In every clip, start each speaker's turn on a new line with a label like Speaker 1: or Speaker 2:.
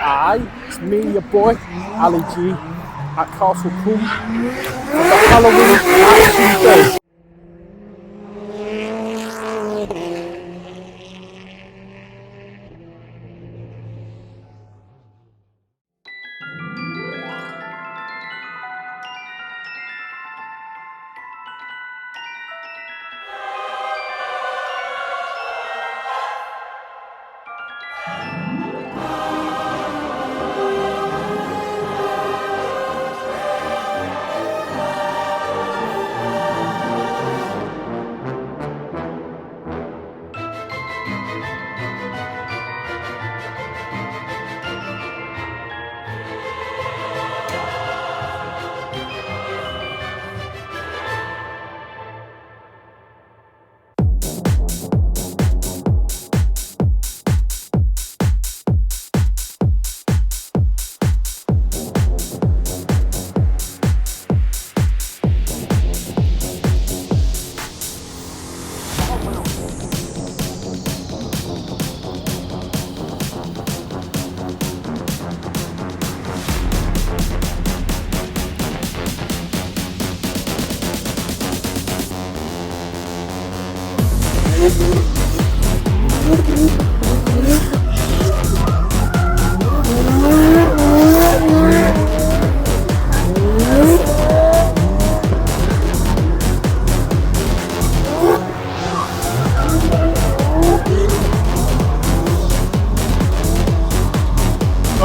Speaker 1: Aye, it's me, your boy, Ali G, at Castle Combe for the Halloween Action Day.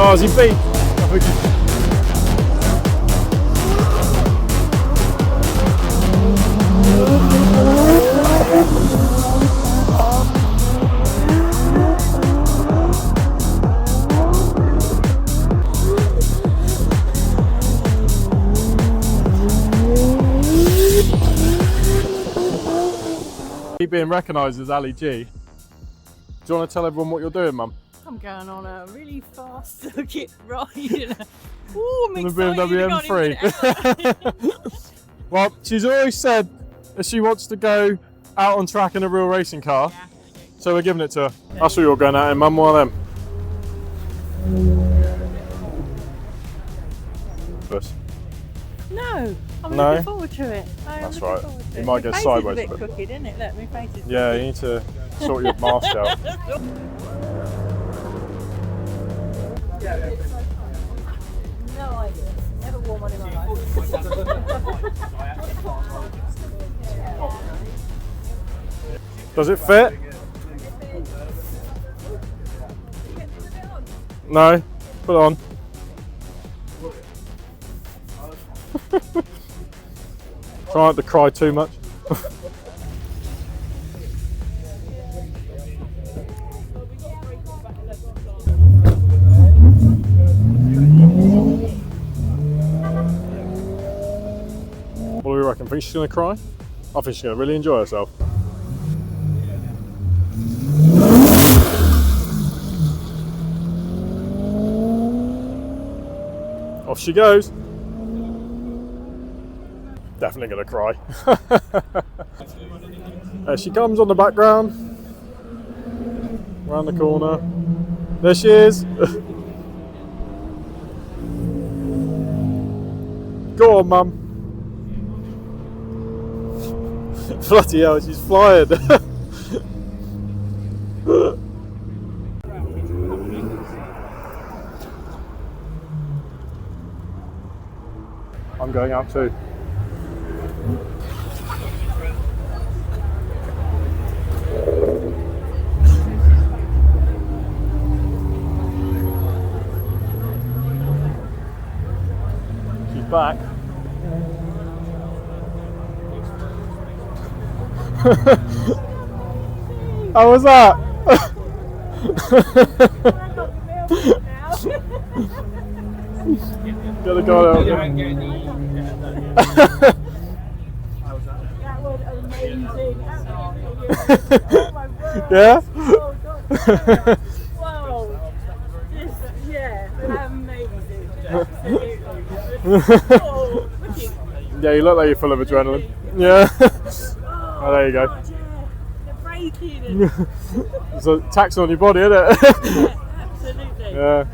Speaker 1: Oh, is he beat? Keep being recognised as Ali G. Do you want to tell everyone what you're doing, Mum?
Speaker 2: I'm going on a really fast circuit ride. Ooh, I'm
Speaker 1: The
Speaker 2: excited.
Speaker 1: BMW M3. Well, she's always said that she wants to go out on track in a real racing car,
Speaker 2: Yeah.
Speaker 1: so we're giving it to her. That's what you're going out in, Mum, one of them. Bus.
Speaker 2: No, I'm
Speaker 1: No?
Speaker 2: looking forward to it.
Speaker 1: That's right. You
Speaker 2: It.
Speaker 1: might get
Speaker 2: My face
Speaker 1: sideways
Speaker 2: is
Speaker 1: a
Speaker 2: a bit
Speaker 1: bit.
Speaker 2: crooked, isn't it? Look, my face is
Speaker 1: Yeah, you
Speaker 2: crooked.
Speaker 1: need to sort your mask out.
Speaker 2: No idea. Never worn one in my life.
Speaker 1: Does it fit? No? Put it on. Try not to cry too much. What do we reckon? Think she's going to cry? I think she's going to really enjoy herself. Off she goes. Definitely going to cry. There she comes on the background. Round the corner. There she is. Go on, Mum. Bloody hell, she's flying. I'm going out too. She's back. How was that? Get the guy out.
Speaker 2: That was amazing.
Speaker 1: Yeah?
Speaker 2: Oh God. Wow. Yeah, amazing. Absolutely. Oh, wicked.
Speaker 1: Yeah, you look like you're full of adrenaline. Yeah. Oh, there you go.
Speaker 2: God, yeah. The braking and
Speaker 1: It's a tax on your body, isn't it?
Speaker 2: yeah, absolutely.
Speaker 1: Yeah.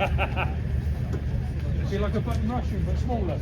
Speaker 1: It'd be like a button mushroom, but smaller.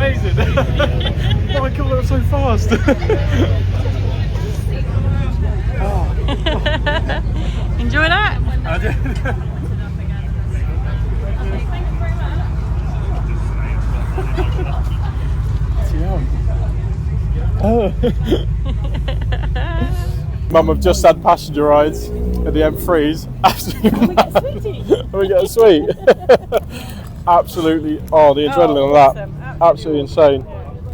Speaker 1: Amazing! Oh my god, that was so fast!
Speaker 2: Enjoy that?
Speaker 1: I did. Mum, have just had passenger rides at the M3s. We get a sweet. Absolutely, oh, the adrenaline of that. Absolutely insane.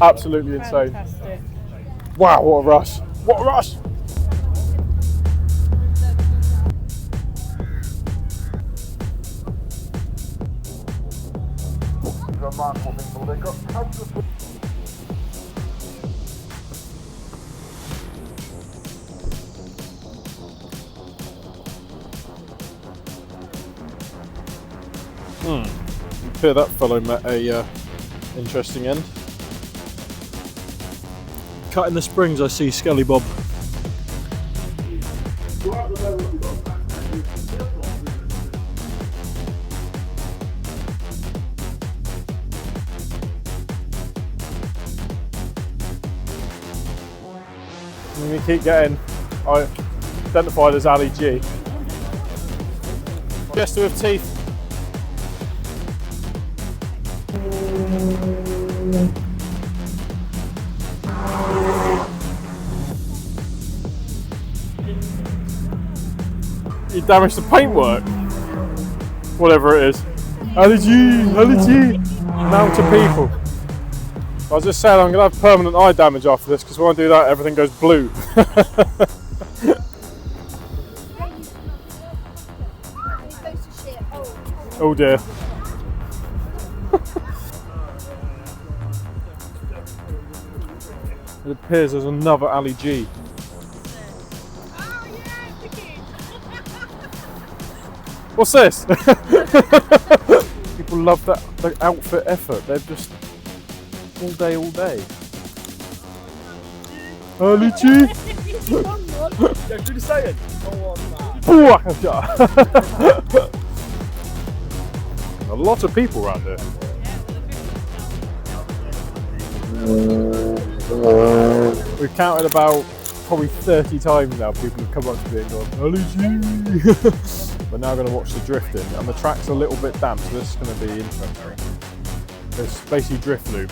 Speaker 1: Absolutely insane.
Speaker 2: Fantastic.
Speaker 1: Wow, what a rush. What a rush. Fear that fellow met a interesting end. Cutting the springs, I see Skelly Bob. And we keep getting identified as Ali G. Jester with teeth. You damaged the paintwork. Whatever it is. Allergy! Now to people. I was just saying I'm going to have permanent eye damage after this because when I do that everything goes blue. Oh dear. It appears there's another Ali G. What's this? People love that the outfit effort. They're just all day. Ali G.
Speaker 3: Yeah, do the saying.
Speaker 1: A lot of people around here. We've counted about probably 30 times now. People have come up to me and gone, Ali G. We're now going to watch the drifting, and the track's a little bit damp, so this is going to be interesting. It's basically drift loop,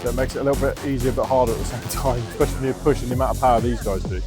Speaker 1: so it makes it a little bit easier but harder at the same time, especially when you're pushing the amount of power these guys do.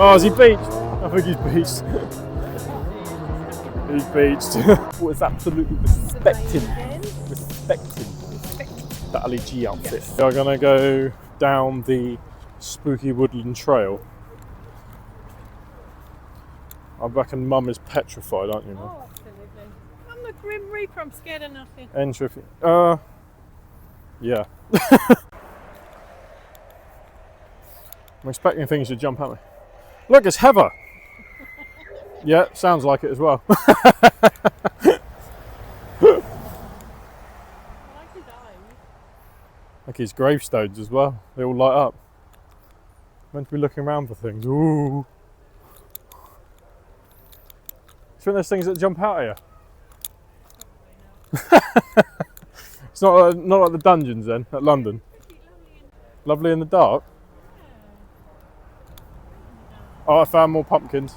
Speaker 1: Oh, is he beached? I think he's beached. He's beached. What is absolutely respecting the Ali G outfit. We're gonna go down the spooky woodland trail. I reckon Mum is petrified, aren't you, Mum?
Speaker 2: Oh, absolutely. I'm the Grim Reaper, I'm scared of nothing.
Speaker 1: Enter if you, yeah. I'm expecting things to jump at me. Look, it's Heather! Yeah, sounds like it as well.
Speaker 2: I like his eyes.
Speaker 1: Like his gravestones as well. They all light up. Meant to be looking around for things. Ooh. It's one of those things that jump out at you. It's not like the dungeons then, at London. Lovely in the dark. Oh, I found more pumpkins.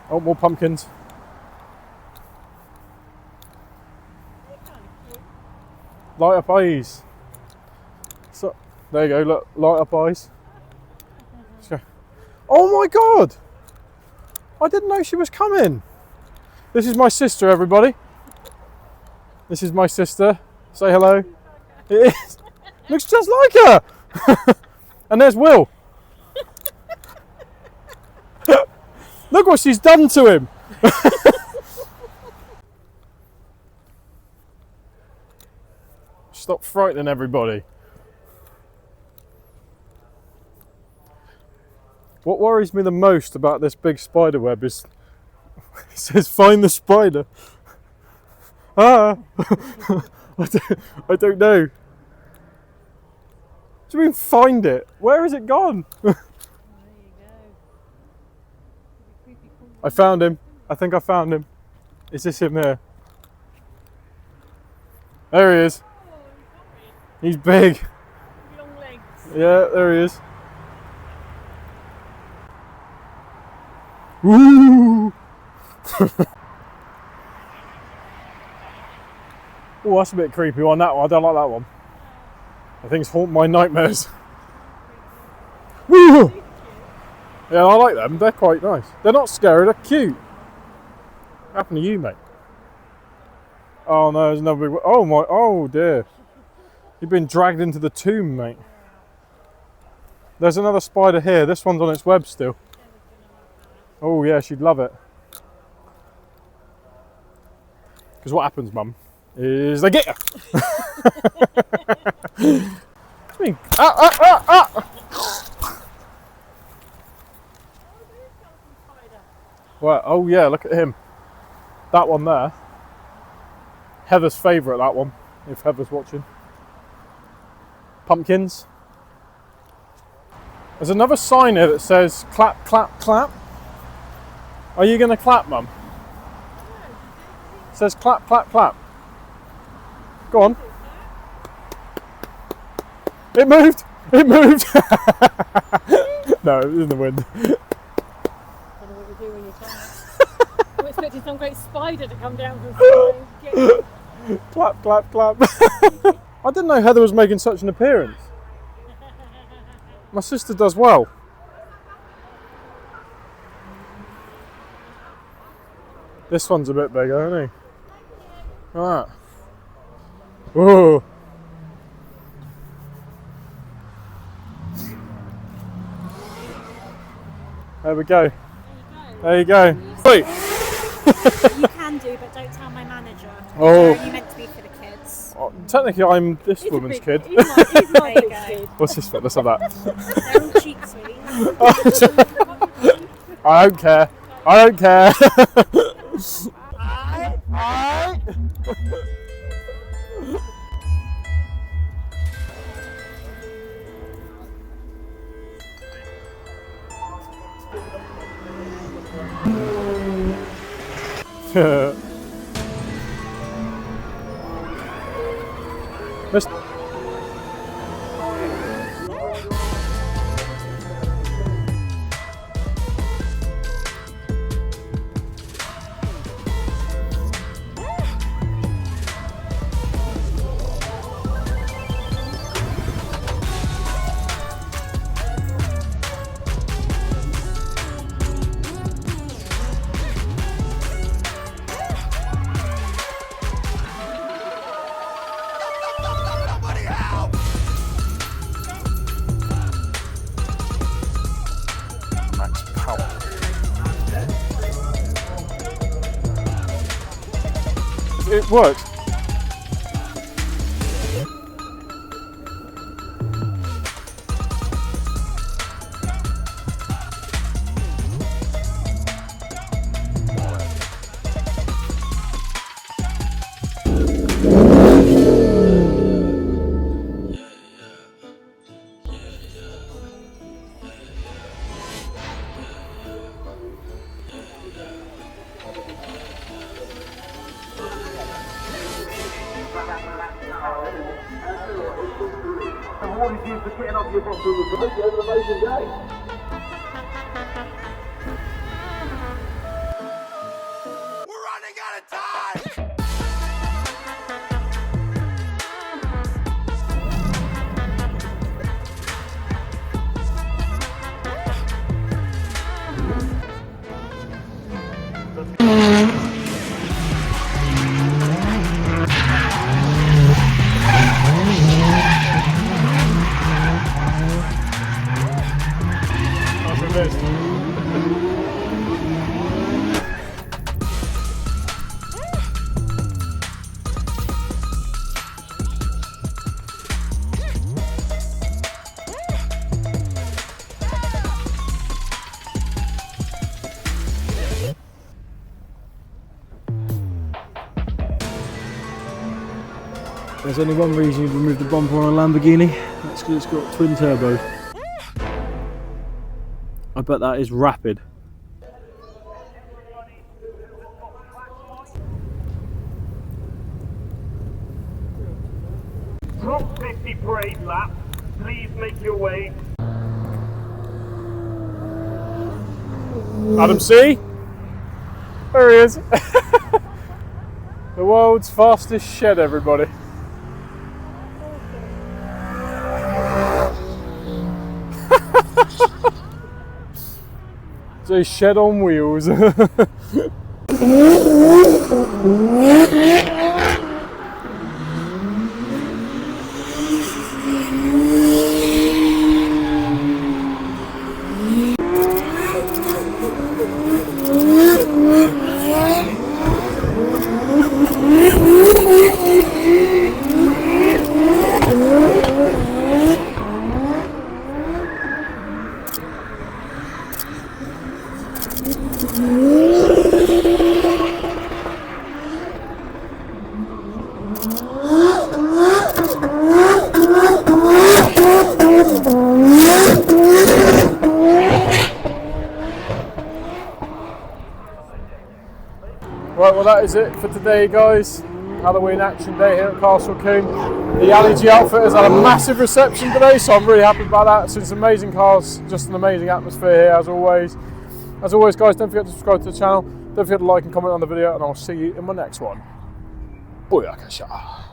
Speaker 1: Oh, more pumpkins. Light up eyes. So, there you go, look, light up eyes. Oh my God! I didn't know she was coming. This is my sister, everybody. This is my sister. Say hello. It is. Looks just like her. And there's Will. Look what she's done to him. Stop frightening everybody. What worries me the most about this big spider web is it says find the spider. Ah, I don't know. Do you mean find it? Where has it gone?
Speaker 2: There you go.
Speaker 1: I found him. I think I found him. Is this him here? There he is. He's big.
Speaker 2: Long legs.
Speaker 1: Yeah, there he is. Woo! Oh, that's a bit creepy on that one. I don't like that one. The things haunt my nightmares. Woo! Yeah, I like them. They're quite nice. They're not scary, they're cute. What happened to you, mate? Oh no, there's another big one. Oh my, oh dear. You've been dragged into the tomb, mate. There's another spider here. This one's on its web still. Oh yeah, she'd love it. Because what happens, Mum, is they get you. I mean, Well, oh yeah, look at him. That one there. Heather's favourite, that one, if Heather's watching. Pumpkins. There's another sign here that says clap, clap, clap. Are you going to clap, Mum? It says clap, clap, clap. Go on. It moved! It moved! No, it was in the wind.
Speaker 2: I don't know what you do when you clap. I'm expecting some great spider to come down from the sky.
Speaker 1: Clap, clap, clap. I didn't know Heather was making such an appearance. My sister does well. This one's a bit bigger, isn't he? Alright. Whoa. There we go. There you go. Wait.
Speaker 4: You can do, but don't tell my manager.
Speaker 1: Oh.
Speaker 4: You meant to be for the kids.
Speaker 1: Oh, technically, I'm this
Speaker 2: He's a
Speaker 1: woman's
Speaker 2: big-
Speaker 1: kid.
Speaker 2: He's my
Speaker 4: There you
Speaker 2: big
Speaker 4: go.
Speaker 2: kid.
Speaker 1: What's this bit? Let's have that.
Speaker 4: They're all cheek sweeties.
Speaker 1: I don't care. I don't care. Miss- it worked.
Speaker 3: Awarded you for getting off your bottom of the boat. You had an amazing day.
Speaker 5: There's only one reason you'd remove the bumper on a Lamborghini. That's because it's got twin turbo. I bet that is rapid.
Speaker 3: Top 50 parade lap. Please make your way.
Speaker 1: Adam C. There he is. The world's fastest shed, everybody. It's a shed on wheels. Right, well that is it for today, guys. Halloween action day here at Castle Combe. The Ali G Outfitters had a massive reception today, so I'm really happy about that. It's amazing cars, just an amazing atmosphere here as always. As always, guys, don't forget to subscribe to the channel. Don't forget to like and comment on the video, and I'll see you in my next one. Booyakasha.